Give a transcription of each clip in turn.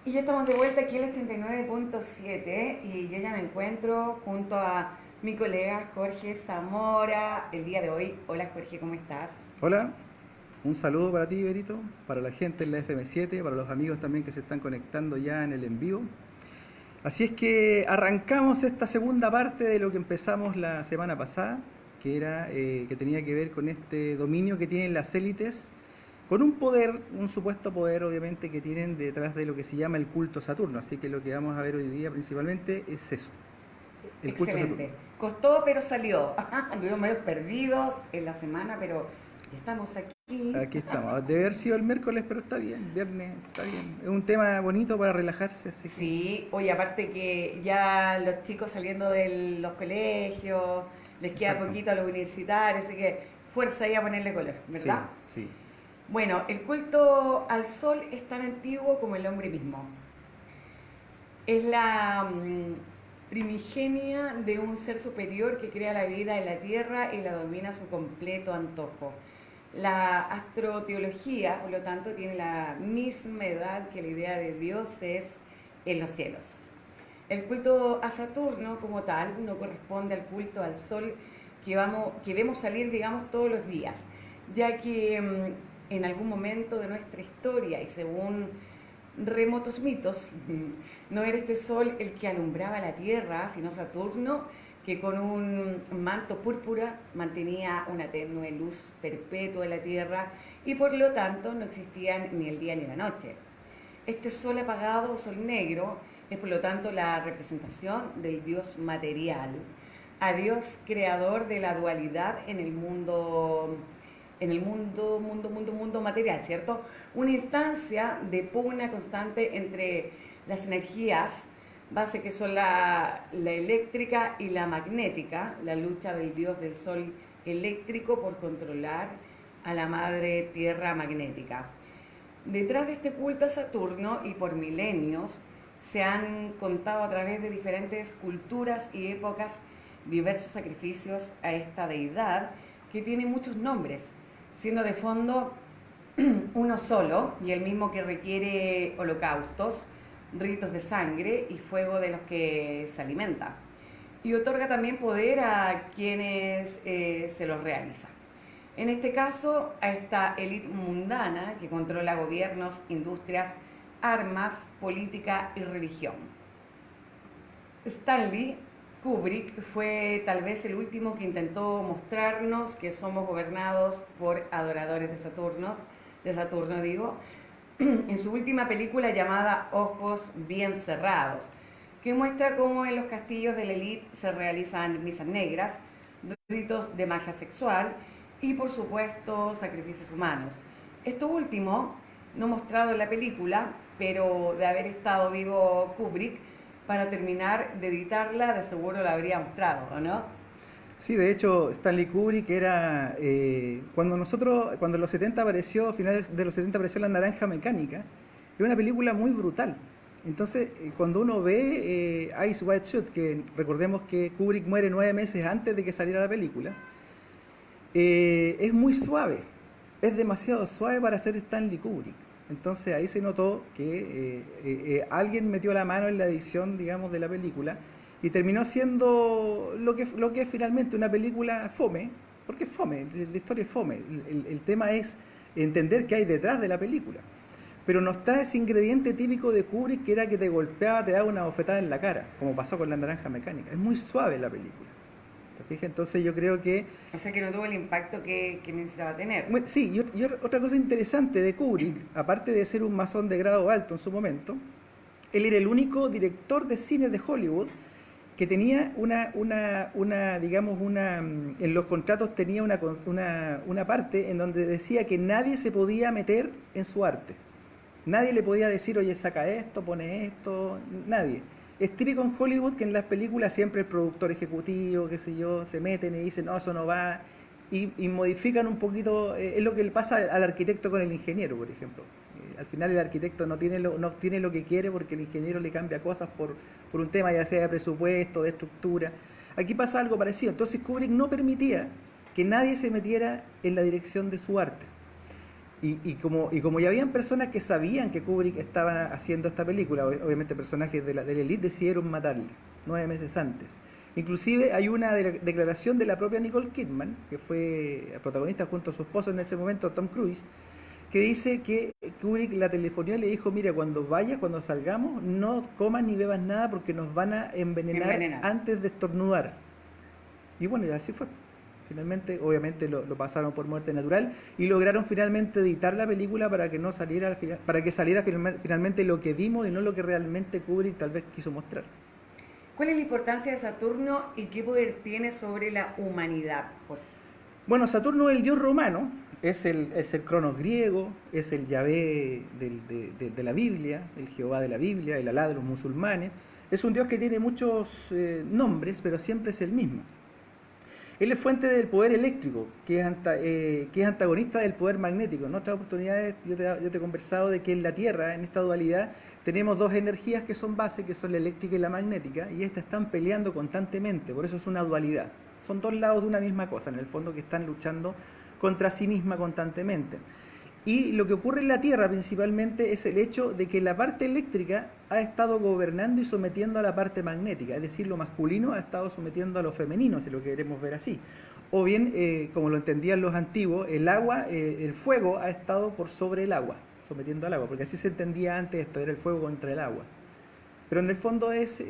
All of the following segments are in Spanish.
Y ya estamos de vuelta aquí en el 89.7 y yo ya me encuentro junto a mi colega Jorge Zamora el día de hoy. Hola Jorge, ¿cómo estás? Hola, un saludo para ti, Berito, para la gente en la FM7, para los amigos también que se están conectando ya en el en vivo. Así es que arrancamos esta segunda parte de lo que empezamos la semana pasada, que era que tenía que ver con este dominio que tienen las élites, con un poder, un supuesto poder, obviamente, que tienen detrás de lo que se llama el culto a Saturno. Así que lo que vamos a ver hoy día principalmente es eso, el culto a Saturno. Excelente. Costó pero salió. Anduvimos medio perdidos en la semana, pero ya estamos aquí. Aquí estamos. Debe haber sido el miércoles, pero está bien. Viernes, está bien. Es un tema bonito para relajarse, así que Sí, oye, aparte que ya los chicos saliendo de los colegios, les queda exacto. poquito a los universitarios, así que fuerza ahí a ponerle color, ¿verdad? Sí, sí. Bueno, el culto al sol es tan antiguo como el hombre mismo. Es la primigenia de un ser superior que crea la vida en la tierra y la domina a su completo antojo. La astroteología, por lo tanto, tiene la misma edad que la idea de dioses en los cielos. El culto a Saturno como tal no corresponde al culto al Sol que vemos salir, digamos, todos los días, ya que en algún momento de nuestra historia y según remotos mitos, no era este sol el que alumbraba la tierra, sino Saturno, que con un manto púrpura mantenía una tenue luz perpetua en la tierra y por lo tanto no existían ni el día ni la noche. Este sol apagado o sol negro es por lo tanto la representación del Dios material, a Dios creador de la dualidad en el mundo material, ¿cierto? Una instancia de pugna constante entre las energías base que son la eléctrica y la magnética, la lucha del dios del sol eléctrico por controlar a la madre tierra magnética. Detrás de este culto a Saturno y por milenios se han contado a través de diferentes culturas y épocas diversos sacrificios a esta deidad que tiene muchos nombres, siendo de fondo uno solo y el mismo que requiere holocaustos, ritos de sangre y fuego de los que se alimenta. Y otorga también poder a quienes se los realizan. En este caso, a esta élite mundana que controla gobiernos, industrias, armas, política y religión. Stanley Kubrick fue tal vez el último que intentó mostrarnos que somos gobernados por adoradores de Saturno digo, en su última película llamada Ojos bien cerrados, que muestra cómo en los castillos de la élite se realizan misas negras, ritos de magia sexual y por supuesto sacrificios humanos. Esto último, no mostrado en la película, pero de haber estado vivo Kubrick, para terminar de editarla, de seguro la habría mostrado, ¿o no? Sí, de hecho, Stanley Kubrick era. Cuando en los 70 apareció, a finales de los 70 apareció La Naranja Mecánica, es una película muy brutal. Entonces, cuando uno ve Eyes Wide Shut, que recordemos que Kubrick muere 9 meses antes de que saliera la película, es muy suave, es demasiado suave para ser Stanley Kubrick. Entonces ahí se notó que alguien metió la mano en la edición, digamos, de la película y terminó siendo lo que es finalmente una película fome, porque es fome, la historia es fome. El tema es entender qué hay detrás de la película. Pero no está ese ingrediente típico de Kubrick que era que te golpeaba, te daba una bofetada en la cara, como pasó con La Naranja Mecánica. Es muy suave la película. ¿Te fijas? Entonces yo creo que O sea que no tuvo el impacto que necesitaba tener. bueno, sí, y otra cosa interesante de Kubrick, aparte de ser un masón de grado alto en su momento, él era el único director de cine de Hollywood que tenía digamos, en los contratos tenía una parte en donde decía que nadie se podía meter en su arte. Nadie le podía decir, oye, saca esto, pone esto, nadie. Es típico en Hollywood que en las películas siempre el productor ejecutivo, qué sé yo, se meten y dicen, no, eso no va, y modifican un poquito, es lo que le pasa al arquitecto con el ingeniero, por ejemplo. Al final el arquitecto no tiene lo que quiere porque el ingeniero le cambia cosas por un tema ya sea de presupuesto, de estructura. Aquí pasa algo parecido. Entonces Kubrick no permitía que nadie se metiera en la dirección de su arte. Y como ya habían personas que sabían que Kubrick estaba haciendo esta película, obviamente personajes de la élite decidieron matarle 9 meses antes. Inclusive hay una declaración de la propia Nicole Kidman, que fue protagonista junto a su esposo en ese momento, Tom Cruise, que dice que Kubrick la telefonió y le dijo, mira, cuando salgamos, no comas ni bebas nada porque nos van a envenenar antes de estornudar. Y bueno, y así fue. Finalmente, obviamente lo pasaron por muerte natural y lograron finalmente editar la película para que no saliera para que saliera finalmente lo que vimos y no lo que realmente Kubrick tal vez quiso mostrar. ¿Cuál es la importancia de Saturno y qué poder tiene sobre la humanidad? Bueno, Saturno es el dios romano, es el Cronos griego, es el Yahvé de la Biblia, el Jehová de la Biblia, el Alá de los musulmanes. Es un dios que tiene muchos nombres, pero siempre es el mismo. Él es fuente del poder eléctrico, que es antagonista del poder magnético. En otras oportunidades yo te he conversado de que en la Tierra, en esta dualidad, tenemos dos energías que son base, que son la eléctrica y la magnética, y estas están peleando constantemente, por eso es una dualidad. Son dos lados de una misma cosa, en el fondo, que están luchando contra sí misma constantemente. Y lo que ocurre en la Tierra principalmente es el hecho de que la parte eléctrica ha estado gobernando y sometiendo a la parte magnética, es decir, lo masculino ha estado sometiendo a lo femenino, si lo queremos ver así. O bien, como lo entendían los antiguos, el fuego ha estado por sobre el agua, sometiendo al agua, porque así se entendía antes esto, era el fuego contra el agua. Pero en el fondo es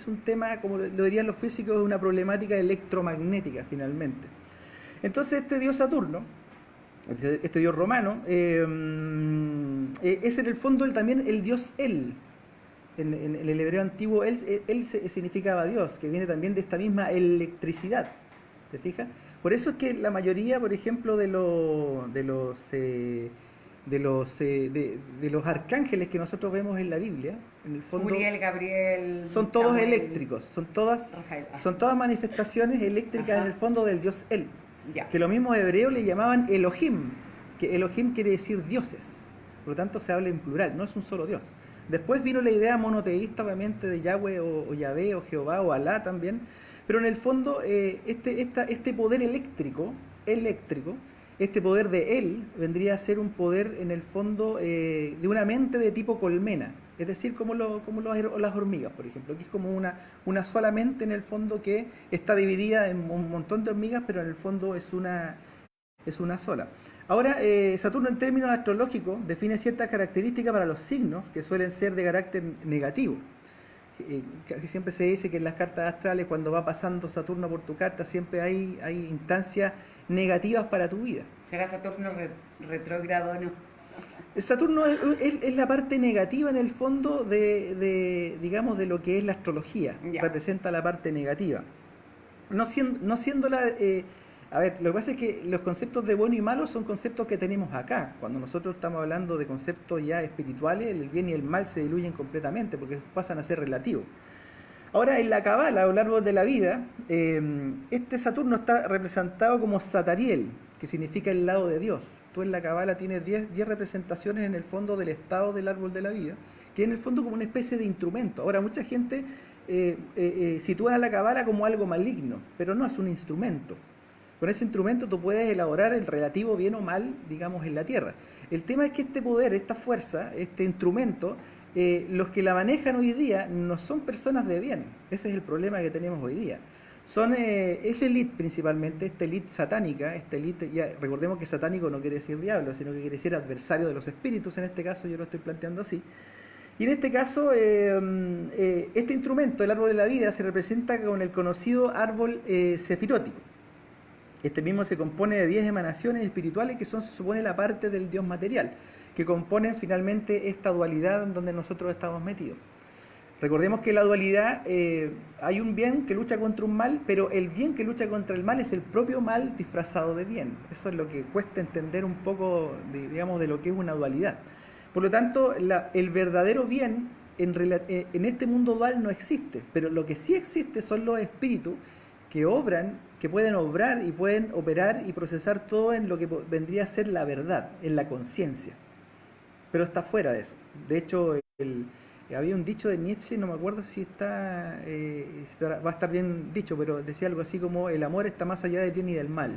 un tema, como lo dirían los físicos, una problemática electromagnética finalmente. Entonces este dios Saturno, este dios romano, es en el fondo también el dios El. En el hebreo antiguo él significaba Dios, que viene también de esta misma electricidad. ¿Te fijas? Por eso es que la mayoría, por ejemplo, de los arcángeles que nosotros vemos en la Biblia, en el fondo, Uriel, Gabriel, son todos Samuel, eléctricos, son todas manifestaciones eléctricas. Ajá. En el fondo del dios El. Ya. Que los mismos hebreos le llamaban Elohim, que Elohim quiere decir dioses, por lo tanto se habla en plural, no es un solo dios. Después vino la idea monoteísta, obviamente, de Yahweh o Yahvé o Jehová o Alá también, pero en el fondo este poder eléctrico, este poder de él vendría a ser un poder en el fondo de una mente de tipo colmena, es decir, como las hormigas, por ejemplo, que es como una sola mente en el fondo que está dividida en un montón de hormigas, pero en el fondo es una sola. Ahora, Saturno en términos astrológicos define ciertas características para los signos que suelen ser de carácter negativo. Casi siempre se dice que en las cartas astrales, cuando va pasando Saturno por tu carta, siempre hay instancias negativas para tu vida. ¿Será Saturno retrógrado o no? Saturno es la parte negativa en el fondo digamos, de lo que es la astrología. Ya. Representa la parte negativa. No siéndola... a ver, lo que pasa es que los conceptos de bueno y malo son conceptos que tenemos acá. Cuando nosotros estamos hablando de conceptos ya espirituales, el bien y el mal se diluyen completamente porque pasan a ser relativos. Ahora, en la Cabala, o el árbol de la vida, este Saturno está representado como Satariel, que significa el lado de Dios. Tú en la Cabala tienes 10 representaciones en el fondo del estado del árbol de la vida, que en el fondo como una especie de instrumento. Ahora, mucha gente sitúa a la Cabala como algo maligno, pero no, es un instrumento. Con ese instrumento tú puedes elaborar el relativo bien o mal, digamos, en la Tierra. El tema es que este poder, esta fuerza, este instrumento, los que la manejan hoy día no son personas de bien. Ese es el problema que tenemos hoy día. Es la élite principalmente, esta élite satánica, ya recordemos que satánico no quiere decir diablo, sino que quiere decir adversario de los espíritus, en este caso yo lo estoy planteando así. Y en este caso, este instrumento, el árbol de la vida, se representa con el conocido árbol sefirótico. Este mismo se compone de 10 emanaciones espirituales que son, se supone, la parte del Dios material, que componen finalmente esta dualidad en donde nosotros estamos metidos. Recordemos que en la dualidad hay un bien que lucha contra un mal, pero el bien que lucha contra el mal es el propio mal disfrazado de bien. Eso es lo que cuesta entender un poco, digamos, de lo que es una dualidad. Por lo tanto, el verdadero bien en este mundo dual no existe, pero lo que sí existe son los espíritus que obran, que pueden obrar y pueden operar y procesar todo en lo que vendría a ser la verdad, en la conciencia. Pero está fuera de eso. De hecho, había un dicho de Nietzsche, no me acuerdo si va a estar bien dicho, pero decía algo así como: el amor está más allá del bien y del mal.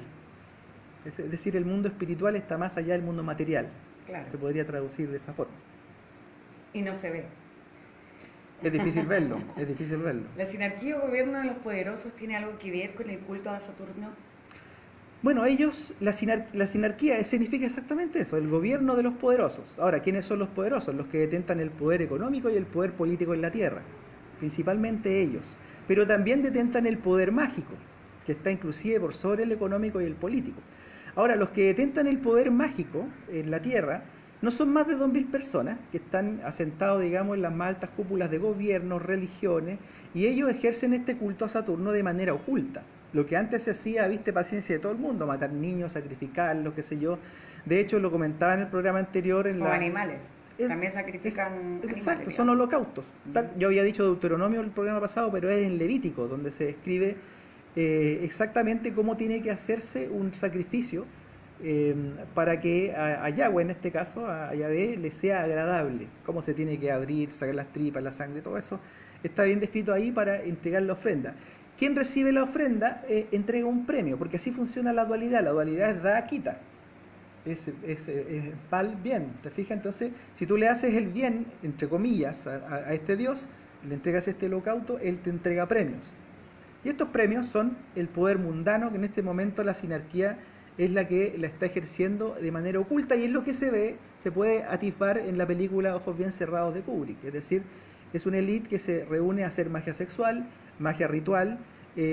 Es decir, el mundo espiritual está más allá del mundo material. Claro. Se podría traducir de esa forma. Y no se ve. Es difícil verlo, es difícil verlo. ¿La sinarquía o gobierno de los poderosos tiene algo que ver con el culto a Saturno? Bueno, ellos, la sinarquía significa exactamente eso, el gobierno de los poderosos. Ahora, ¿quiénes son los poderosos? Los que detentan el poder económico y el poder político en la Tierra. Principalmente ellos. Pero también detentan el poder mágico, que está inclusive por sobre el económico y el político. Ahora, los que detentan el poder mágico en la Tierra no son más de 2000 personas que están asentados, digamos, en las más altas cúpulas de gobiernos, religiones, y ellos ejercen este culto a Saturno de manera oculta. Lo que antes se hacía a vista y paciencia de todo el mundo, matar niños, sacrificarlos, qué sé yo. De hecho, lo comentaba en el programa anterior. Como animales. También sacrifican animales. Exacto, son holocaustos. Yo había dicho Deuteronomio el programa pasado, pero es en Levítico, donde se describe exactamente cómo tiene que hacerse un sacrificio para que a Yahweh, en este caso, a Yahvé, le sea agradable. Cómo se tiene que abrir, sacar las tripas, la sangre, todo eso está bien descrito ahí para entregar la ofrenda. Quien recibe la ofrenda entrega un premio, porque así funciona la dualidad. La dualidad es da-quita. Es mal bien, ¿te fijas? Entonces, si tú le haces el bien, entre comillas, a este Dios, le entregas este holocausto, él te entrega premios. Y estos premios son el poder mundano, que en este momento la sinarquía es la que la está ejerciendo de manera oculta, y es lo que se ve, se puede atisbar en la película Ojos Bien Cerrados de Kubrick. Es decir, es una élite que se reúne a hacer magia sexual, magia ritual,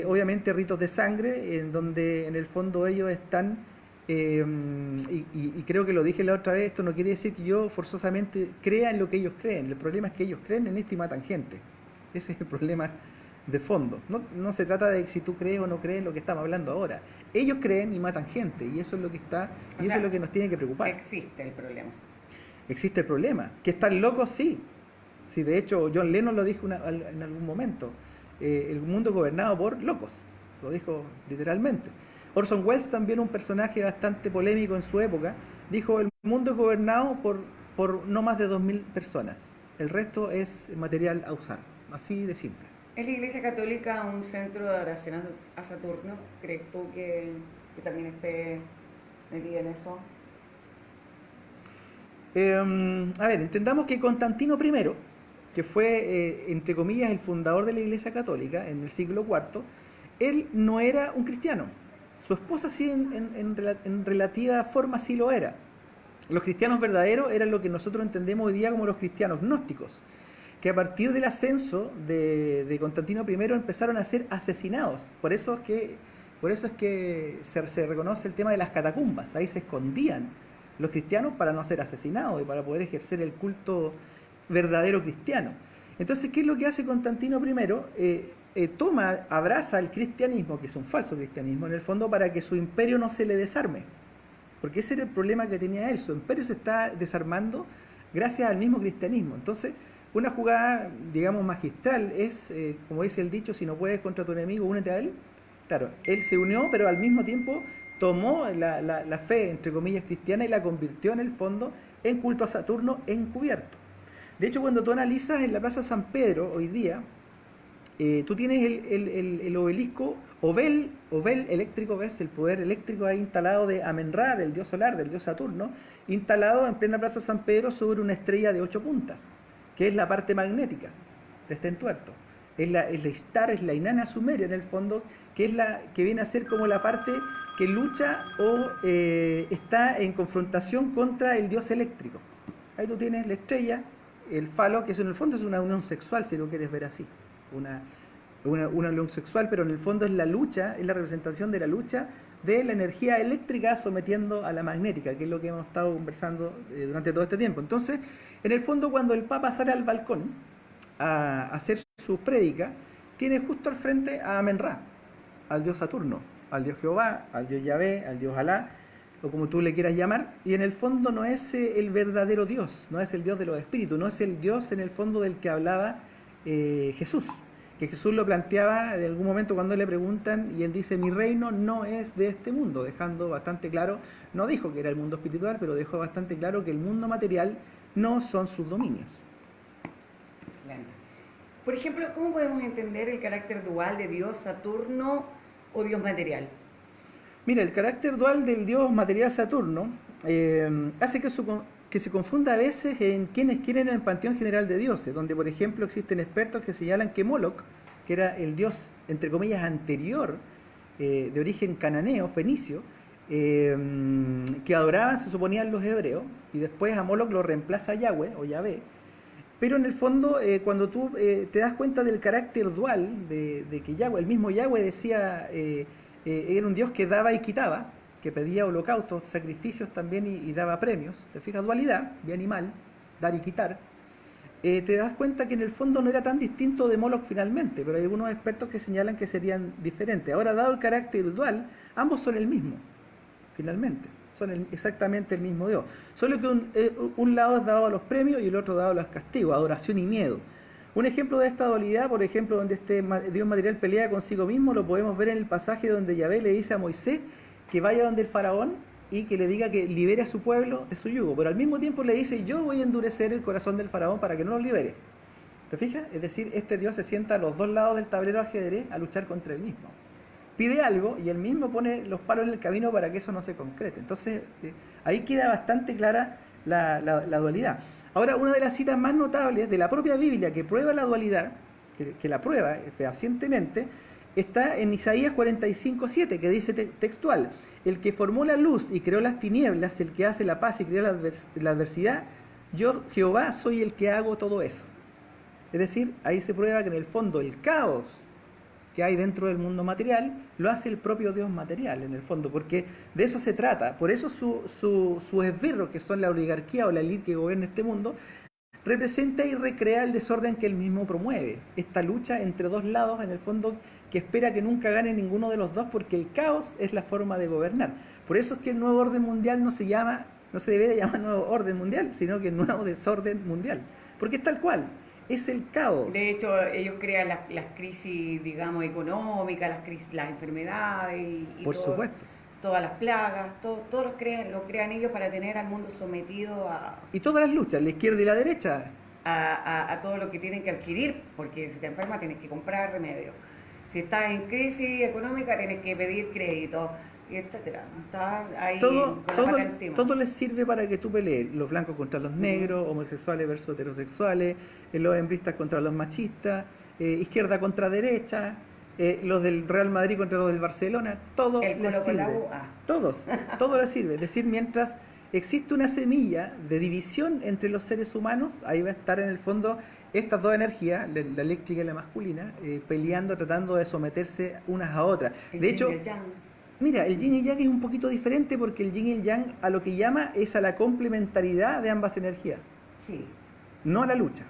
obviamente ritos de sangre, en donde en el fondo ellos están, y creo que lo dije la otra vez, esto no quiere decir que yo forzosamente crea en lo que ellos creen. El problema es que ellos creen en esto y matan gente. Ese es el problema de fondo. No se trata de si tú crees o no crees lo que estamos hablando ahora. Ellos creen y matan gente, y eso es lo que está, y eso es lo que nos tiene que preocupar. Existe el problema. Existe el problema. ¿Que están locos? Sí. Sí, de hecho, John Lennon lo dijo en algún momento. El mundo es gobernado por locos. Lo dijo literalmente. Orson Welles, también un personaje bastante polémico en su época, dijo: el mundo es gobernado por no más de 2000 personas. El resto es material a usar. Así de simple. ¿Es la Iglesia Católica un centro de adoración a Saturno? ¿Crees tú que también esté metida en eso? A ver, entendamos que Constantino I, que fue, entre comillas, el fundador de la Iglesia Católica en el siglo IV, él no era un cristiano. Su esposa sí, en relativa forma sí lo era. Los cristianos verdaderos eran lo que nosotros entendemos hoy día como los cristianos gnósticos, que a partir del ascenso de Constantino I empezaron a ser asesinados. Por eso es que se reconoce el tema de las catacumbas. Ahí se escondían los cristianos para no ser asesinados y para poder ejercer el culto verdadero cristiano. Entonces, ¿qué es lo que hace Constantino I? Abraza el cristianismo, que es un falso cristianismo, en el fondo, para que su imperio no se le desarme. Porque ese era el problema que tenía él. Su imperio se está desarmando gracias al mismo cristianismo. Entonces, una jugada, digamos, magistral es, como dice el dicho, si no puedes contra tu enemigo, únete a él. Claro, él se unió, pero al mismo tiempo tomó la fe, entre comillas, cristiana y la convirtió en el fondo en culto a Saturno encubierto. De hecho, cuando tú analizas en la Plaza San Pedro hoy día, tú tienes el obelisco, Ovel eléctrico, ¿ves? El poder eléctrico ahí instalado de Amenra, del dios solar, del dios Saturno, instalado en plena Plaza San Pedro sobre una estrella de 8 puntas, que es la parte magnética de este entuerto. Es la Ishtar, es la Inanna Sumeria en el fondo, que es la que viene a ser como la parte que lucha o está en confrontación contra el dios eléctrico. Ahí tú tienes la estrella, el falo, que eso en el fondo es una unión sexual, si lo quieres ver así. Una unión sexual, pero en el fondo es la lucha, es la representación de la lucha de la energía eléctrica sometiendo a la magnética, que es lo que hemos estado conversando durante todo este tiempo. Entonces, en el fondo, cuando el Papa sale al balcón a hacer su prédica, tiene justo al frente a Amenra, al dios Saturno, al dios Jehová, al dios Yahvé, al dios Alá, o como tú le quieras llamar, y en el fondo no es el verdadero Dios, no es el Dios de los espíritus, no es el Dios en el fondo del que hablaba Jesús, que Jesús lo planteaba en algún momento cuando le preguntan, y él dice: mi reino no es de este mundo, dejando bastante claro, no dijo que era el mundo espiritual, pero dejó bastante claro que el mundo material no son sus dominios. Excelente. Por ejemplo, ¿cómo podemos entender el carácter dual de Dios Saturno o Dios material? Mira, el carácter dual del dios material Saturno hace que se confunda a veces en quienes quieren el panteón general de dioses, donde por ejemplo existen expertos que señalan que Moloch, que era el dios, entre comillas, anterior, de origen cananeo, fenicio, que adoraban, se suponían los hebreos, y después a Moloch lo reemplaza Yahweh o Yahvé. Pero en el fondo, cuando tú te das cuenta del carácter dual de que Yahweh, el mismo Yahweh decía, era un Dios que daba y quitaba, que pedía holocaustos, sacrificios también y daba premios. ¿Te fijas? Dualidad, bien y mal, dar y quitar. Te das cuenta que en el fondo no era tan distinto de Moloch finalmente, pero hay algunos expertos que señalan que serían diferentes. Ahora, dado el carácter dual, ambos son el mismo, finalmente. Son exactamente el mismo Dios. Solo que un lado es dado a los premios y el otro dado a los castigos, adoración y miedo. Un ejemplo de esta dualidad, por ejemplo, donde este Dios material pelea consigo mismo, lo podemos ver en el pasaje donde Yahvé le dice a Moisés que vaya donde el faraón y que le diga que libere a su pueblo de su yugo. Pero al mismo tiempo le dice, yo voy a endurecer el corazón del faraón para que no lo libere. ¿Te fijas? Es decir, este Dios se sienta a los dos lados del tablero de ajedrez a luchar contra él mismo. Pide algo y él mismo pone los palos en el camino para que eso no se concrete. Entonces, ahí queda bastante clara la dualidad. Ahora, una de las citas más notables de la propia Biblia que prueba la dualidad, que la prueba fehacientemente, está en Isaías 45:7, que dice textual: el que formó la luz y creó las tinieblas, el que hace la paz y crea la adversidad, yo, Jehová, soy el que hago todo eso. Es decir, ahí se prueba que en el fondo el caos que hay dentro del mundo material lo hace el propio Dios material, en el fondo, porque de eso se trata. Por eso sus esbirros, que son la oligarquía o la élite que gobierna este mundo, representa y recrea el desorden que él mismo promueve. Esta lucha entre dos lados, en el fondo, que espera que nunca gane ninguno de los dos, porque el caos es la forma de gobernar. Por eso es que el nuevo orden mundial no se debería llamar nuevo orden mundial, sino que nuevo desorden mundial. Porque es tal cual. Es el caos. De hecho, ellos crean las crisis, digamos, económicas, las enfermedades y Por supuesto. Todas las plagas, todos lo crean ellos para tener al mundo sometido a... Y todas las luchas, la izquierda y la derecha. A todo lo que tienen que adquirir, porque si te enfermas tienes que comprar remedio. Si estás en crisis económica tienes que pedir crédito, etcétera. Estás ahí con la pata encima. Todo les sirve para que tú pelees. Los blancos contra los negros, homosexuales versus heterosexuales, los hembristas contra los machistas, izquierda contra derecha, los del Real Madrid contra los del Barcelona. Todo les sirve. Todo les sirve. Es decir, mientras existe una semilla de división entre los seres humanos, ahí va a estar en el fondo estas dos energías, la eléctrica y la masculina, peleando, tratando de someterse unas a otras. De hecho, mira, el yin y yang es un poquito diferente, porque el yin y el yang a lo que llama es a la complementariedad de ambas energías. Sí. No a la lucha.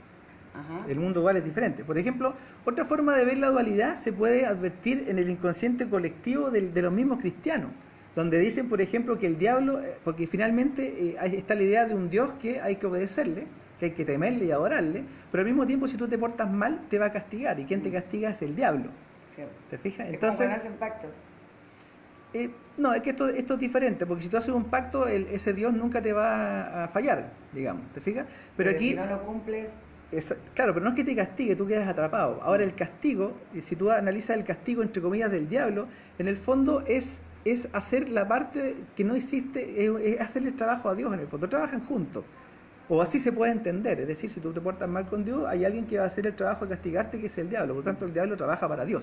Ajá. El mundo dual es diferente. Por ejemplo, otra forma de ver la dualidad se puede advertir en el inconsciente colectivo de los mismos cristianos, donde dicen, por ejemplo, que el diablo, porque finalmente está la idea de un Dios que hay que obedecerle, que hay que temerle y adorarle, pero al mismo tiempo si tú te portas mal te va a castigar, y quien te castiga es el diablo. Sí. ¿Te fijas? Entonces, ¿cómo hacen pacto? No, es que esto es diferente, porque si tú haces un pacto, ese Dios nunca te va a fallar, digamos, ¿te fijas? Pero aquí, si no lo cumples... Claro, pero no es que te castigue, tú quedas atrapado. Ahora el castigo, si tú analizas el castigo entre comillas del diablo, en el fondo es hacer la parte que no hiciste, es hacerle el trabajo a Dios en el fondo. Trabajan juntos, o así se puede entender. Es decir, si tú te portas mal con Dios, hay alguien que va a hacer el trabajo de castigarte, que es el diablo. Por lo tanto, el diablo trabaja para Dios.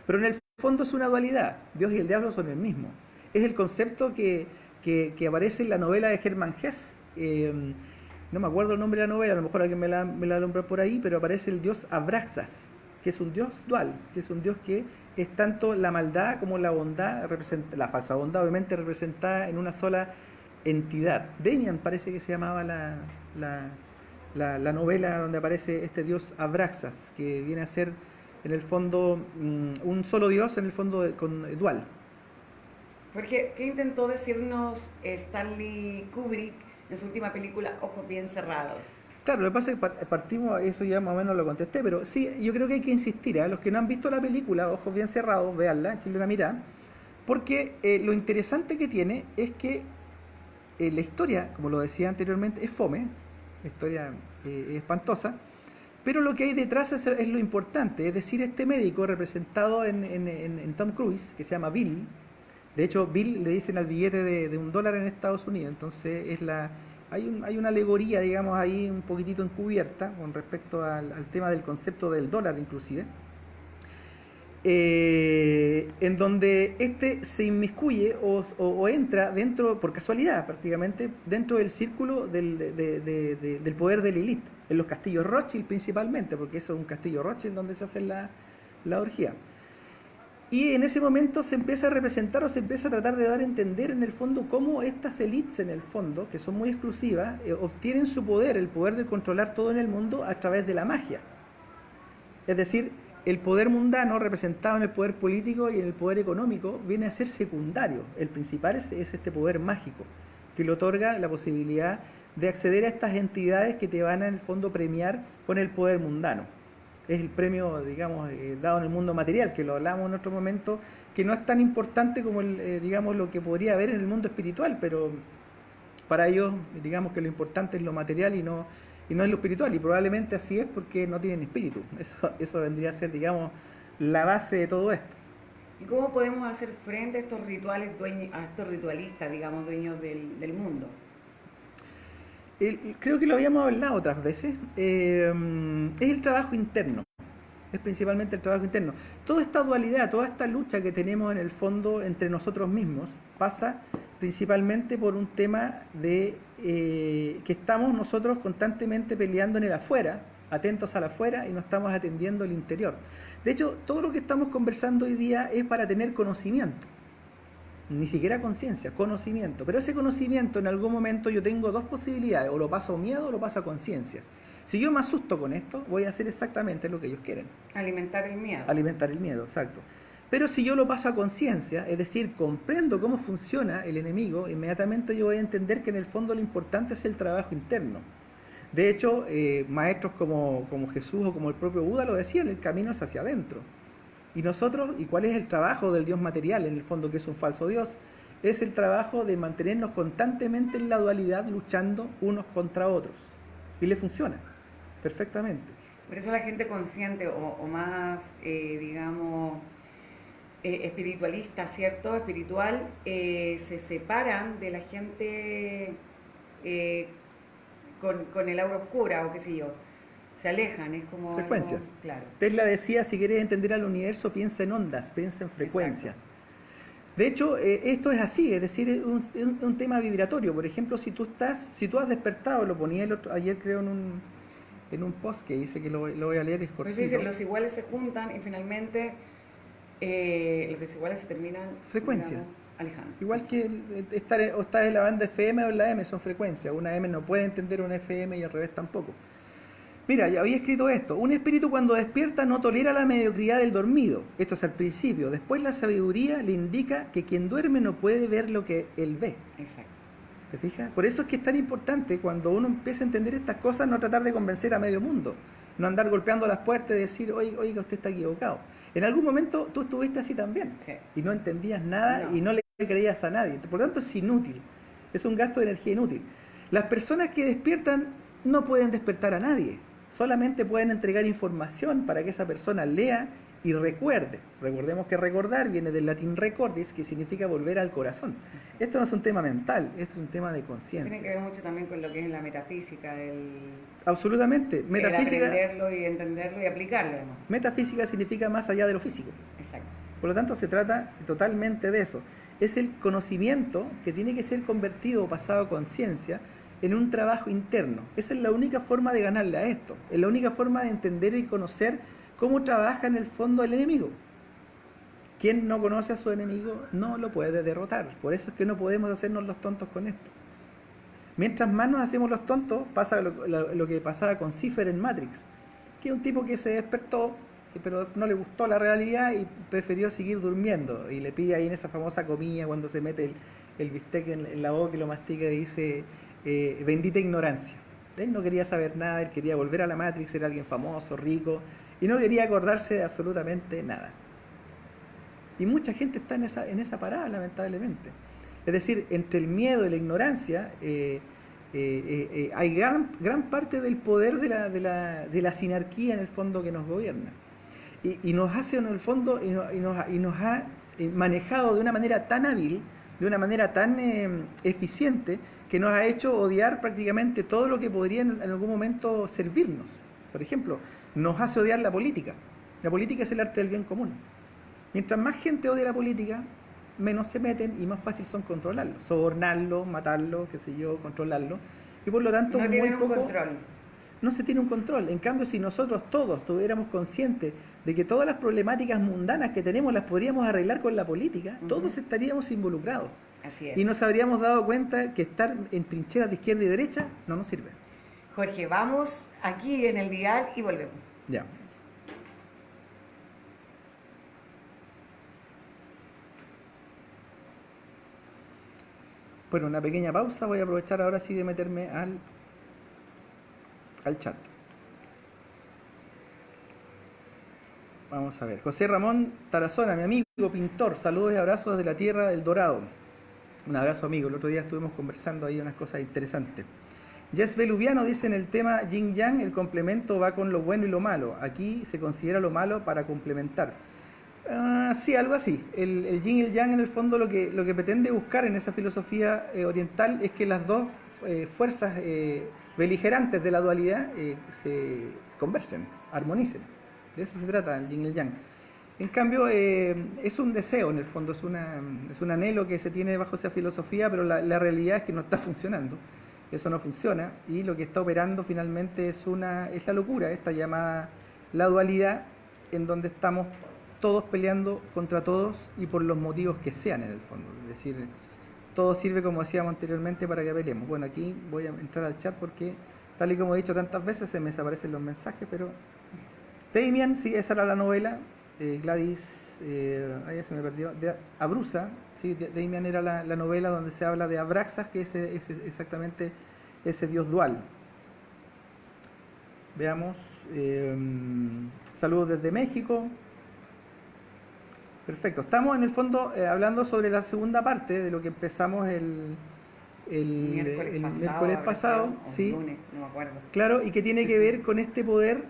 Pero en el fondo es una dualidad. Dios y el diablo son el mismo. Es el concepto que aparece en la novela de Hermann Hesse. No me acuerdo el nombre de la novela, a lo mejor alguien me la nombró por ahí, pero aparece el dios Abraxas, que es un dios dual, que es un dios que es tanto la maldad como la bondad, la falsa bondad obviamente representada en una sola entidad. Demian parece que se llamaba la novela donde aparece este dios Abraxas, que viene a ser en el fondo un solo dios, en el fondo dual. Porque, ¿qué intentó decirnos Stanley Kubrick en su última película, Ojos Bien Cerrados? Claro, lo que pasa es que partimos, eso ya más o menos lo contesté, pero sí, yo creo que hay que insistir, los que no han visto la película, Ojos Bien Cerrados, véanla, échenle una mirada, porque lo interesante que tiene es que la historia, como lo decía anteriormente, es fome, la historia es espantosa, pero lo que hay detrás es lo importante, es decir, este médico representado en Tom Cruise, que se llama Billy, De hecho, Bill le dicen al billete de $1 en Estados Unidos, entonces hay una alegoría, digamos, ahí un poquitito encubierta con respecto al tema del concepto del dólar inclusive, en donde este se inmiscuye o entra dentro, por casualidad prácticamente, dentro del círculo del poder de la élite, en los castillos Rothschild principalmente, porque eso es un castillo Rothschild donde se hace la orgía. Y en ese momento se empieza a representar o se empieza a tratar de dar a entender en el fondo cómo estas élites en el fondo, que son muy exclusivas, obtienen su poder, el poder de controlar todo en el mundo a través de la magia. Es decir, el poder mundano representado en el poder político y en el poder económico viene a ser secundario. El principal es este poder mágico, que le otorga la posibilidad de acceder a estas entidades que te van a, en el fondo, premiar con el poder mundano. Es el premio, digamos, dado en el mundo material, que lo hablamos en otro momento, que no es tan importante como digamos, lo que podría haber en el mundo espiritual, pero para ellos, digamos que lo importante es lo material y no es lo espiritual, y probablemente así es porque no tienen espíritu. Eso vendría a ser, digamos, la base de todo esto. ¿Y cómo podemos hacer frente a estos rituales, a estos ritualistas, digamos, dueños del mundo? Creo que lo habíamos hablado otras veces, es el trabajo interno, es principalmente el trabajo interno. Toda esta dualidad, toda esta lucha que tenemos en el fondo entre nosotros mismos pasa principalmente por un tema de que estamos nosotros constantemente peleando en el afuera, atentos al afuera, y no estamos atendiendo el interior. De hecho, todo lo que estamos conversando hoy día es para tener conocimiento. Ni siquiera conciencia, conocimiento. Pero ese conocimiento, en algún momento yo tengo dos posibilidades: o lo paso a miedo o lo paso a conciencia. Si yo me asusto con esto, voy a hacer exactamente lo que ellos quieren. Alimentar el miedo. Alimentar el miedo, exacto. Pero si yo lo paso a conciencia, es decir, comprendo cómo funciona el enemigo, inmediatamente yo voy a entender que en el fondo lo importante es el trabajo interno. De hecho, maestros como Jesús o como el propio Buda lo decían: el camino es hacia adentro. Y nosotros, ¿y cuál es el trabajo del Dios material, en el fondo, que es un falso Dios? Es el trabajo de mantenernos constantemente en la dualidad, luchando unos contra otros. Y le funciona perfectamente. Por eso la gente consciente o más, digamos, espiritualista, ¿cierto? Espiritual, se separan de la gente con el aura oscura o qué sé yo. Se alejan, es como frecuencias. Algo, claro. Tesla decía: si quieres entender al universo, piensa en ondas, piensa en frecuencias. Exacto. De hecho, esto es así, es decir, es un tema vibratorio. Por ejemplo, si tú has despertado, lo ponía ayer creo en un post que dice, que lo voy a leer, es cortito. Pues dice, los iguales se juntan y finalmente los desiguales se terminan, frecuencias, digamos, alejando. Igual que estar en la banda FM o en la M, son frecuencias. Una M no puede entender una FM y al revés tampoco. Mira, ya había escrito esto: un espíritu cuando despierta no tolera la mediocridad del dormido. Esto es al principio. Después la sabiduría le indica que quien duerme no puede ver lo que él ve. Exacto. ¿Te fijas? Por eso es que es tan importante, cuando uno empieza a entender estas cosas, no tratar de convencer a medio mundo. No andar golpeando las puertas y decir: oiga, usted está equivocado. En algún momento tú estuviste así también. Sí. Y no entendías nada, y no le creías a nadie. Por lo tanto es inútil. Es un gasto de energía inútil. Las personas que despiertan no pueden despertar a nadie. Solamente pueden entregar información para que esa persona lea y recuerde. Recordemos que recordar viene del latín recordis, que significa volver al corazón. Sí. Esto no es un tema mental, esto es un tema de conciencia. Tiene que ver mucho también con lo que es la metafísica. Absolutamente. Metafísica, aprenderlo y entenderlo y aplicarlo, además. Metafísica significa más allá de lo físico. Exacto. Por lo tanto, se trata totalmente de eso. Es el conocimiento que tiene que ser convertido o pasado a conciencia en un trabajo interno. Esa es la única forma de ganarle a esto. Es la única forma de entender y conocer cómo trabaja en el fondo el enemigo. Quien no conoce a su enemigo no lo puede derrotar. Por eso es que no podemos hacernos los tontos con esto. Mientras más nos hacemos los tontos, pasa lo que pasaba con Cipher en Matrix, que es un tipo que se despertó, pero no le gustó la realidad y prefirió seguir durmiendo. Y le pilla ahí en esa famosa comida, cuando se mete el bistec en la boca y lo mastica, y dice: bendita ignorancia. Él no quería saber nada, él quería volver a la Matrix, era alguien famoso, rico, y no quería acordarse de absolutamente nada. Y mucha gente está en esa parada, lamentablemente. Es decir, entre el miedo y la ignorancia hay gran parte del poder de la sinarquía en el fondo que nos gobierna. Y nos hace en el fondo, y nos ha manejado de una manera tan hábil, de una manera tan eficiente, que nos ha hecho odiar prácticamente todo lo que podría en algún momento servirnos. Por ejemplo, nos hace odiar la política. La política es el arte del bien común. Mientras más gente odia la política, menos se meten y más fácil son controlarlo, sobornarlo, matarlo, qué sé yo, controlarlo. Y por lo tanto, No muy tienen un poco, control. no se tiene un control. En cambio, si nosotros todos estuviéramos conscientes de que todas las problemáticas mundanas que tenemos las podríamos arreglar con la política, todos estaríamos involucrados. Así es. Y nos habríamos dado cuenta que estar en trincheras de izquierda y derecha no nos sirve. Jorge, vamos aquí en el dial y volvemos. Ya. Bueno, una pequeña pausa. Voy a aprovechar ahora sí de meterme al chat. Vamos a ver. José Ramón Tarazona, mi amigo pintor. Saludos y abrazos desde la tierra del Dorado. Un abrazo, amigo. El otro día estuvimos conversando ahí unas cosas interesantes. Jess Beluviano dice en el tema Yin Yang, el complemento va con lo bueno y lo malo. Aquí se considera lo malo para complementar. Sí, algo así. El Yin y el Yang, en el fondo, lo que pretende buscar en esa filosofía oriental es que las dos fuerzas beligerantes de la dualidad se conversen, armonicen. De eso se trata el Yin y el Yang. En cambio, es un deseo, en el fondo, es un anhelo que se tiene bajo esa filosofía, pero la realidad es que no está funcionando. Eso no funciona, y lo que está operando finalmente es la locura, esta llamada la dualidad, en donde estamos todos peleando contra todos y por los motivos que sean, en el fondo. Es decir, todo sirve, como decíamos anteriormente, para que peleemos. Bueno, aquí voy a entrar al chat porque, tal y como he dicho tantas veces, se me desaparecen los mensajes, pero Damian, sí, esa era la novela. Gladys, ahí se me perdió, de Abrusa, sí, Damian era la novela donde se habla de Abraxas, que es exactamente ese dios dual. Veamos, saludos desde México. Perfecto, estamos en el fondo hablando sobre la segunda parte de lo que empezamos el miércoles pasado, sí, lunes, no me acuerdo. Claro, y que tiene que ver con este poder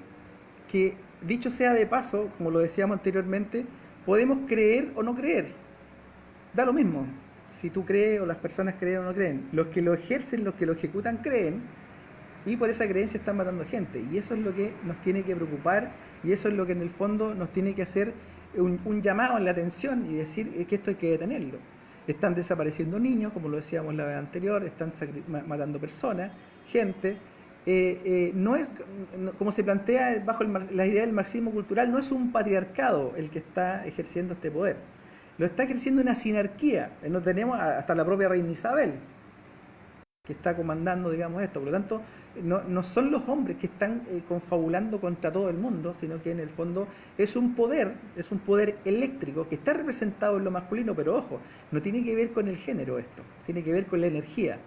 que, dicho sea de paso, como lo decíamos anteriormente, podemos creer o no creer. Da lo mismo si tú crees o las personas creen o no creen. Los que lo ejercen, los que lo ejecutan, creen, y por esa creencia están matando gente. Y eso es lo que nos tiene que preocupar, y eso es lo que en el fondo nos tiene que hacer un llamado en la atención y decir que esto hay que detenerlo. Están desapareciendo niños, como lo decíamos la vez anterior, están matando personas, gente. No es, como se plantea bajo la idea del marxismo cultural, no es un patriarcado el que está ejerciendo este poder. Lo está ejerciendo una sinarquía. No tenemos hasta la propia reina Isabel, que está comandando, digamos, esto. Por lo tanto, no son los hombres que están confabulando contra todo el mundo, sino que en el fondo es un poder eléctrico que está representado en lo masculino, pero ojo, no tiene que ver con el género esto, tiene que ver con la energía.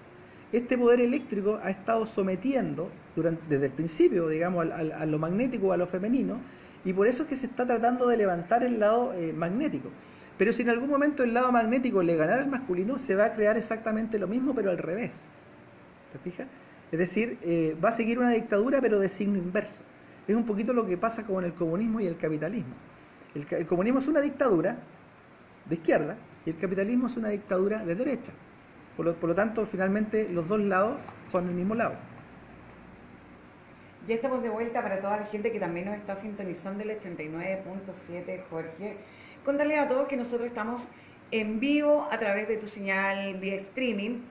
Este poder eléctrico ha estado sometiendo desde el principio, digamos, a lo magnético, a lo femenino, y por eso es que se está tratando de levantar el lado magnético. Pero si en algún momento el lado magnético le ganara al masculino, se va a crear exactamente lo mismo, pero al revés. ¿Se fija? Es decir, va a seguir una dictadura, pero de signo inverso. Es un poquito lo que pasa con el comunismo y el capitalismo. El comunismo es una dictadura de izquierda y el capitalismo es una dictadura de derecha. Por lo tanto, finalmente los dos lados son el mismo lado. Ya estamos de vuelta para toda la gente que también nos está sintonizando el 89.7, Jorge. Contarles a todos que nosotros estamos en vivo a través de tu señal vía streaming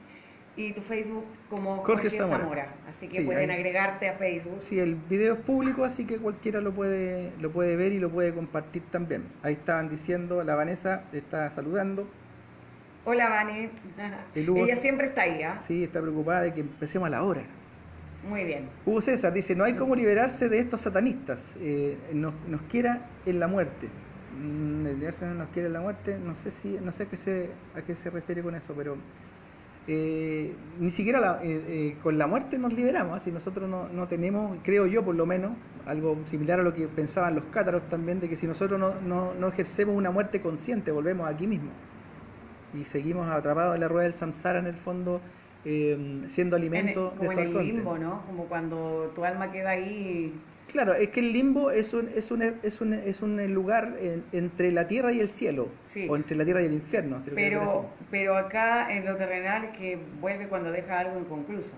y tu Facebook como Jorge Zamora. Así que sí, pueden agregarte a Facebook. Sí, el video es público, así que cualquiera lo puede ver y lo puede compartir también. Ahí estaban diciendo, la Vanessa está saludando. Hola, Vane. Ella siempre está ahí, ¿ah? Sí, está preocupada de que empecemos a la hora. Muy bien. Hugo César dice, no hay cómo liberarse de estos satanistas. Nos quiera en la muerte. Liberarse nos quiere en la muerte. No sé a qué se refiere con eso, pero ni siquiera con la muerte nos liberamos. Si nosotros no tenemos, creo yo por lo menos, algo similar a lo que pensaban los cátaros también, de que si nosotros no ejercemos una muerte consciente, volvemos aquí mismo. Y seguimos atrapados en la rueda del samsara, en el fondo, siendo alimento como de en el limbo, ¿no? Como cuando tu alma queda ahí Claro, es que el limbo es un lugar entre la tierra y el cielo, Sí, o entre la tierra y el infierno, si lo quieres ver así. pero acá en lo terrenal es que vuelve cuando deja algo inconcluso.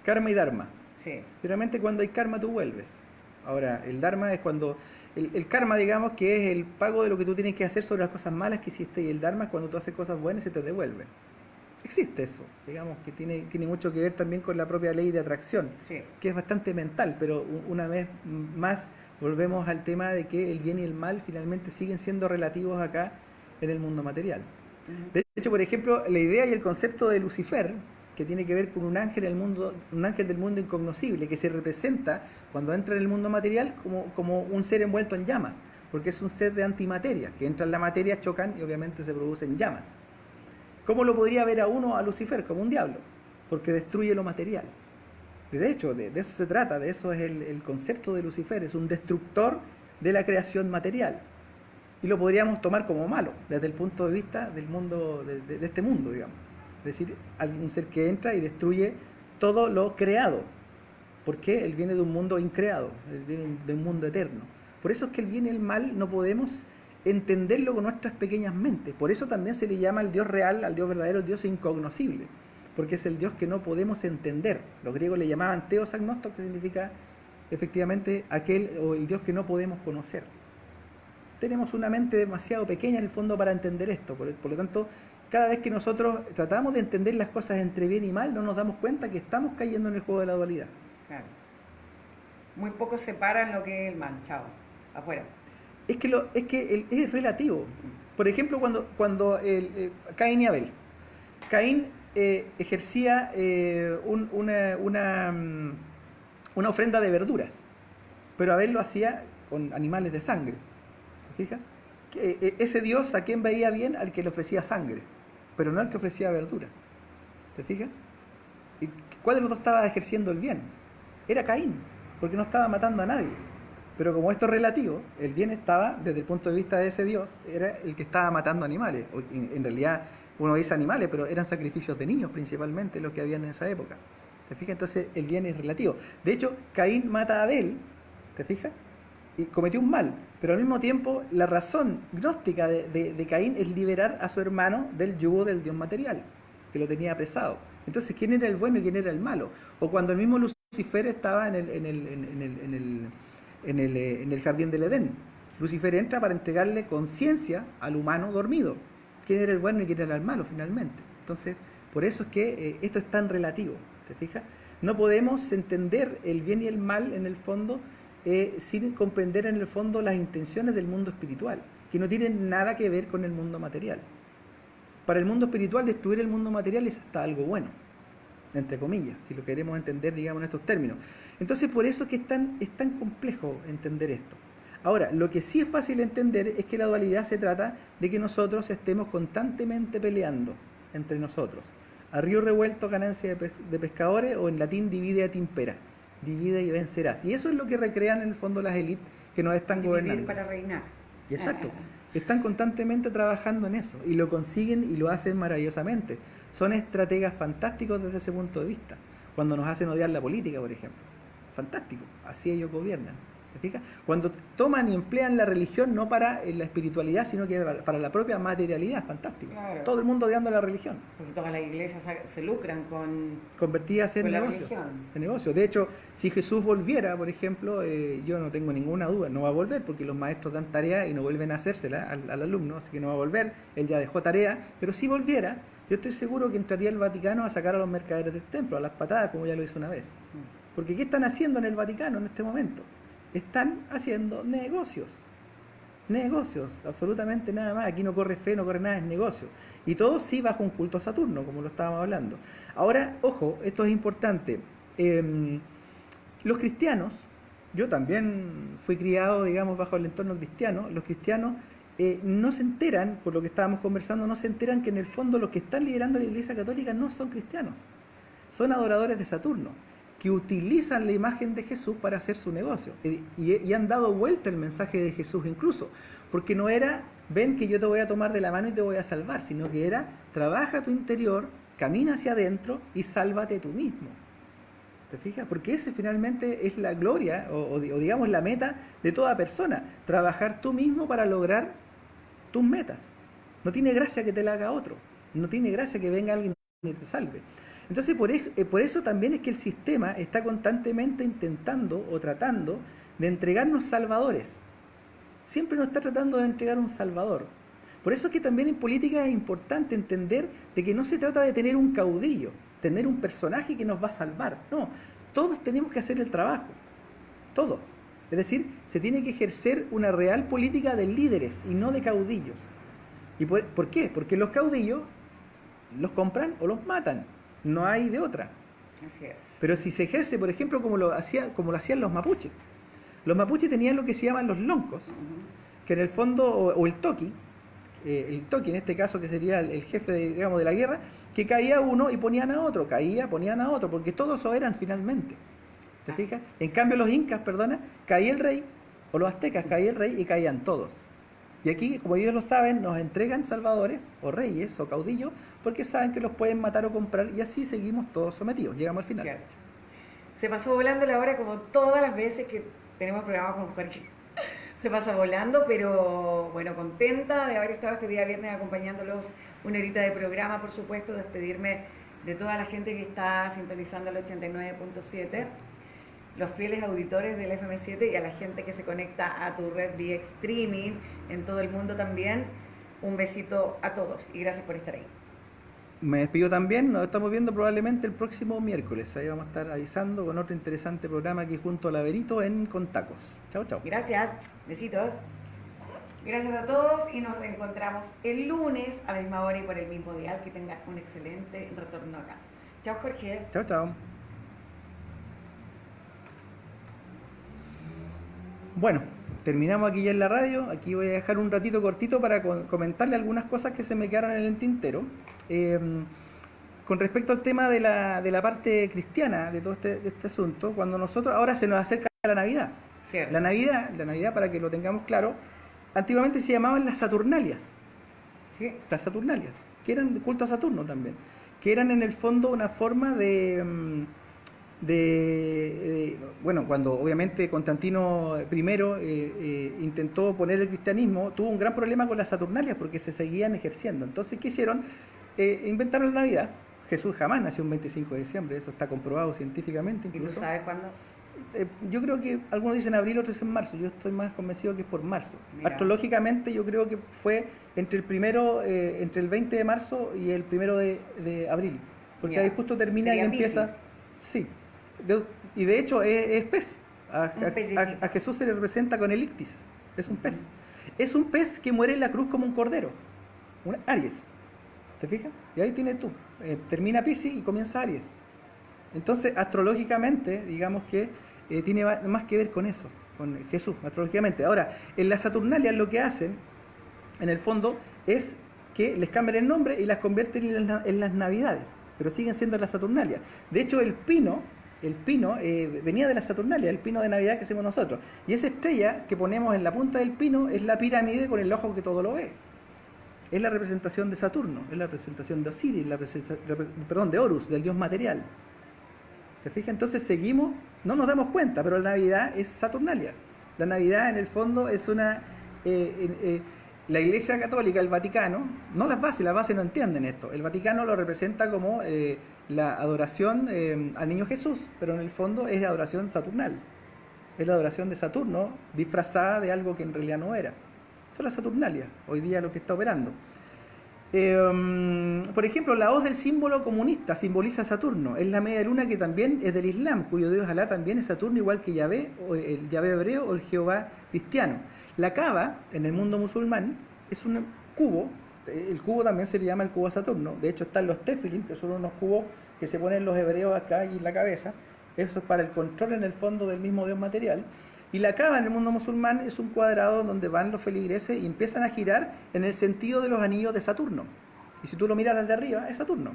Karma y dharma. Sí, Finalmente cuando hay karma tú vuelves. Ahora, el dharma es cuando... El karma, digamos, que es el pago de lo que tú tienes que hacer sobre las cosas malas que hiciste, y el dharma es cuando tú haces cosas buenas y se te devuelve. Existe eso, digamos, que tiene mucho que ver también con la propia ley de atracción, sí. que es bastante mental, pero una vez más volvemos al tema de que el bien y el mal finalmente siguen siendo relativos acá en el mundo material. Ujú. De hecho, por ejemplo, la idea y el concepto de Lucifer, que tiene que ver con un ángel del mundo incognoscible, que se representa cuando entra en el mundo material como un ser envuelto en llamas, porque es un ser de antimateria, que entra en la materia, chocan y obviamente se producen llamas. ¿Cómo lo podría ver a uno, a Lucifer, como un diablo? Porque destruye lo material. De hecho, de eso se trata, de eso es el concepto de Lucifer, es un destructor de la creación material. Y lo podríamos tomar como malo, desde el punto de vista del mundo, de este mundo, digamos. Es decir, un ser que entra y destruye todo lo creado, porque él viene de un mundo increado, él viene de un mundo eterno. Por eso es que el bien y el mal no podemos entenderlo con nuestras pequeñas mentes. Por eso también se le llama al Dios real, al Dios verdadero, el Dios incognoscible, porque es el Dios que no podemos entender. Los griegos le llamaban teos agnostos, que significa efectivamente aquel o el Dios que no podemos conocer. Tenemos una mente demasiado pequeña en el fondo para entender esto, por lo tanto, cada vez que nosotros tratamos de entender las cosas entre bien y mal, no nos damos cuenta que estamos cayendo en el juego de la dualidad. Claro. Muy pocos separan lo que es el mal, chao, afuera. Es relativo. Por ejemplo, cuando Caín y Abel. Caín ejercía una ofrenda de verduras, pero Abel lo hacía con animales de sangre. ¿Te fijas? Ese Dios, ¿a quién veía bien? Al que le ofrecía sangre, pero no al que ofrecía verduras. ¿Te fijas? ¿Y cuál de los dos estaba ejerciendo el bien? Era Caín, porque no estaba matando a nadie. Pero como esto es relativo, el bien estaba, desde el punto de vista de ese Dios, era el que estaba matando animales. En realidad, uno dice animales, pero eran sacrificios de niños principalmente los que habían en esa época. ¿Te fijas? Entonces el bien es relativo. De hecho, Caín mata a Abel, ¿te fijas? Y cometió un mal, pero al mismo tiempo la razón gnóstica de Caín es liberar a su hermano del yugo del Dios material, que lo tenía apresado. Entonces, ¿quién era el bueno y quién era el malo? O cuando el mismo Lucifer estaba en el jardín del Edén. Lucifer entra para entregarle conciencia al humano dormido. ¿Quién era el bueno y quién era el malo finalmente? Entonces, por eso es que esto es tan relativo, ¿se fija? No podemos entender el bien y el mal en el fondo sin comprender en el fondo las intenciones del mundo espiritual, que no tienen nada que ver con el mundo material. Para el mundo espiritual, destruir el mundo material es hasta algo bueno, entre comillas, si lo queremos entender, digamos, en estos términos. Entonces, por eso es que es tan complejo entender esto. Ahora, lo que sí es fácil entender es que la dualidad se trata de que nosotros estemos constantemente peleando entre nosotros. A río revuelto, ganancia de pescadores, o en latín, divide et impera. Divide y vencerás. Y eso es lo que recrean en el fondo las élites que nos están gobernando. Dividir para reinar. Exacto. Están constantemente trabajando en eso y lo consiguen y lo hacen maravillosamente. Son estrategas fantásticos desde ese punto de vista. Cuando nos hacen odiar la política, por ejemplo. Fantástico. Así ellos gobiernan. ¿Se fija? Cuando toman y emplean la religión no para la espiritualidad, sino que para la propia materialidad. Fantástico. Claro. Todo el mundo odiando la religión. Porque todas las iglesias se lucran Convertidas en con la negocios. religión. En negocios. De hecho, si Jesús volviera, por ejemplo, yo no tengo ninguna duda, no va a volver porque los maestros dan tarea y no vuelven a hacérsela al alumno, así que no va a volver, él ya dejó tarea, pero si volviera, yo estoy seguro que entraría el Vaticano a sacar a los mercaderes del templo, a las patadas, como ya lo hizo una vez. Porque ¿qué están haciendo en el Vaticano en este momento? Están haciendo negocios. Negocios, absolutamente nada más. Aquí no corre fe, no corre nada, es negocio. Y todo sí bajo un culto a Saturno, como lo estábamos hablando. Ahora, ojo, esto es importante. Los cristianos, yo también fui criado, digamos, bajo el entorno cristiano. Los cristianos no se enteran, por lo que estábamos conversando, no se enteran que en el fondo los que están liderando la Iglesia Católica no son cristianos. Son adoradores de Saturno, que utilizan la imagen de Jesús para hacer su negocio. Y han dado vuelta el mensaje de Jesús incluso, porque no era, ven que yo te voy a tomar de la mano y te voy a salvar, sino que era, trabaja tu interior, camina hacia adentro y sálvate tú mismo. ¿Te fijas? Porque ese finalmente es la gloria o digamos la meta de toda persona. Trabajar tú mismo para lograr tus metas. No tiene gracia que te la haga otro. No tiene gracia que venga alguien y te salve. Entonces por eso también es que el sistema está constantemente intentando o tratando de entregarnos salvadores. Siempre nos está tratando de entregar un salvador. Por eso es que también en política es importante entender de que no se trata de tener un caudillo, tener un personaje que nos va a salvar. No, todos tenemos que hacer el trabajo. Todos. Es decir, se tiene que ejercer una real política de líderes y no de caudillos. ¿Y por qué? Porque los caudillos los compran o los matan. No hay de otra. Así es. Pero si se ejerce, por ejemplo, como lo hacían los mapuches. Los mapuches tenían lo que se llaman los loncos, que en el fondo, o el toqui en este caso, que sería el jefe digamos, de la guerra, que caía uno y ponían a otro, ponían a otro, porque todos lo eran finalmente. ¿Te fijas? En cambio los incas, caía el rey, o los aztecas, caía el rey y caían todos. Y aquí, como ellos lo saben, nos entregan salvadores, o reyes, o caudillos, porque saben que los pueden matar o comprar, y así seguimos todos sometidos. Llegamos al final. Cierto. Se pasó volando la hora como todas las veces que tenemos programa con Jorge. Se pasa volando, pero bueno, contenta de haber estado este día viernes acompañándolos una horita de programa, por supuesto, despedirme de toda la gente que está sintonizando el 89.7, los fieles auditores del FM7 y a la gente que se conecta a tu red vía streaming en todo el mundo también. Un besito a todos y gracias por estar ahí. Me despido también, nos estamos viendo probablemente el próximo miércoles. Ahí vamos a estar avisando con otro interesante programa aquí junto a Laberito en Contacos. Chao, chao. Gracias, besitos. Gracias a todos y nos reencontramos el lunes a la misma hora y por el mismo dial. Que tengan un excelente retorno a casa. Chao, Jorge. Chao, chao. Bueno, terminamos aquí ya en la radio. Aquí voy a dejar un ratito cortito para comentarle algunas cosas que se me quedaron en el tintero. Con respecto al tema de la parte cristiana de todo este asunto, cuando nosotros, ahora se nos acerca la Navidad. Cierto. La Navidad, para que lo tengamos claro, antiguamente se llamaban las Saturnalias. ¿Sí? Las Saturnalias, que eran de culto a Saturno también, que eran en el fondo una forma bueno, cuando obviamente Constantino I intentó poner el cristianismo, tuvo un gran problema con las Saturnalias porque se seguían ejerciendo. Entonces, ¿qué hicieron? Inventaron la Navidad. Jesús jamás nació un 25 de diciembre, eso está comprobado científicamente incluso. ¿Y tú sabes cuándo? Yo creo que algunos dicen abril, otros dicen marzo. Yo estoy más convencido que es por marzo. Mira. Astrológicamente yo creo que fue entre el 20 de marzo y el 1 de abril, porque ahí justo termina y empieza. Sí. Y de hecho es pez. A Jesús se le representa con el ictis. Es un pez. Es un pez que muere en la cruz como un cordero. Un Aries. ¿Te fijas? Y ahí tienes tú. Termina Piscis y comienza Aries. Entonces, astrológicamente, digamos que tiene más que ver con eso, con Jesús, astrológicamente. Ahora, en las Saturnalias lo que hacen, en el fondo, es que les cambian el nombre y las convierten en las Navidades, pero siguen siendo las Saturnalias. De hecho, el pino venía de la Saturnalia, el pino de Navidad que hacemos nosotros. Y esa estrella que ponemos en la punta del pino es la pirámide con el ojo que todo lo ve. Es la representación de Saturno, es la representación de Osiris, de Horus, del dios material. ¿Te fijas? Entonces seguimos, no nos damos cuenta, pero la Navidad es Saturnalia. La Navidad en el fondo es una... la Iglesia Católica, el Vaticano, no las bases no entienden esto. El Vaticano lo representa como la adoración al niño Jesús, pero en el fondo es la adoración saturnal. Es la adoración de Saturno disfrazada de algo que en realidad no era. Eso es la Saturnalia, hoy día lo que está operando. Por ejemplo, la hoz del símbolo comunista simboliza a Saturno. Es la media luna que también es del Islam, cuyo dios Alá también es Saturno, igual que Yahvé, o el Yahvé hebreo o el Jehová cristiano. La Kaaba, en el mundo musulmán, es un cubo. El cubo también se le llama el cubo a Saturno. De hecho, están los tefilim, que son unos cubos que se ponen los hebreos acá y en la cabeza. Eso es para el control en el fondo del mismo dios material. Y la Kaaba en el mundo musulmán es un cuadrado donde van los feligreses y empiezan a girar en el sentido de los anillos de Saturno. Y si tú lo miras desde arriba, es Saturno.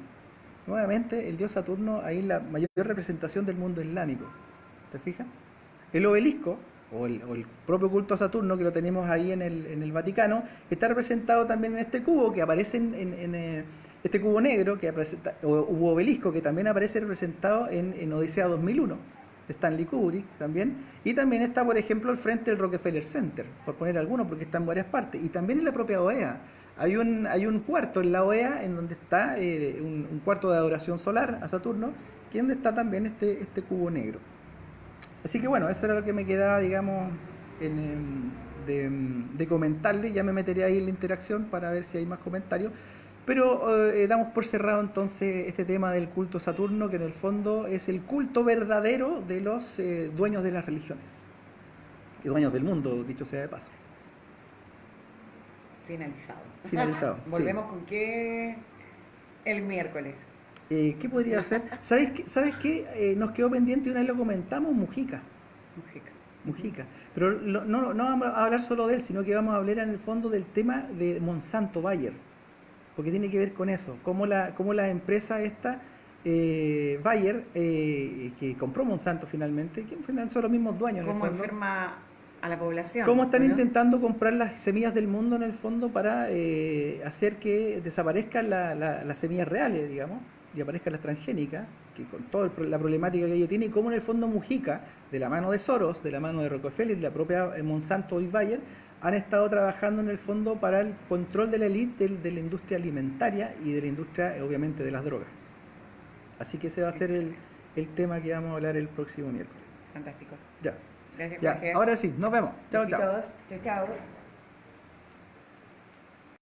Nuevamente, el dios Saturno, ahí la mayor representación del mundo islámico. ¿Te fijas? El obelisco, o el propio culto a Saturno, que lo tenemos ahí en el Vaticano, está representado también en este cubo que aparece Este cubo negro, u obelisco, que también aparece representado en Odisea 2001, de Stanley Kubrick también, y también está, por ejemplo, al frente del Rockefeller Center, por poner algunos, porque está en varias partes, y también en la propia OEA. Hay un cuarto en la OEA en donde está un cuarto de adoración solar a Saturno, que es donde está también este cubo negro. Así que bueno, eso era lo que me quedaba, digamos, de comentarle. Ya me meteré ahí en la interacción para ver si hay más comentarios. Pero damos por cerrado entonces este tema del culto a Saturno, que en el fondo es el culto verdadero de los dueños de las religiones. Y dueños del mundo, dicho sea de paso. Finalizado. Finalizado. Volvemos con qué el miércoles. ¿Qué podría ser? ¿Sabes qué? Nos quedó pendiente, una vez lo comentamos, Mujica. Mujica. Pero no vamos a hablar solo de él, sino que vamos a hablar en el fondo del tema de Monsanto Bayer. Porque tiene que ver con eso. Cómo la empresa esta, Bayer, que compró Monsanto finalmente, que finalmente son los mismos dueños. ¿Cómo enferma a la población? ¿Cómo están intentando comprar las semillas del mundo en el fondo para hacer que desaparezcan las semillas reales, digamos, y aparezcan las transgénicas, que con toda la problemática que ello tiene, y cómo en el fondo Mujica, de la mano de Soros, de la mano de Rockefeller, y la propia Monsanto y Bayer, han estado trabajando en el fondo para el control de la élite de la industria alimentaria y de la industria, obviamente, de las drogas. Así que ese va a ser el tema que vamos a hablar el próximo miércoles. Fantástico. Ya. Gracias, Ya. Jorge. Ahora sí, nos vemos. Chao, Besitos. chao. Chao, chao.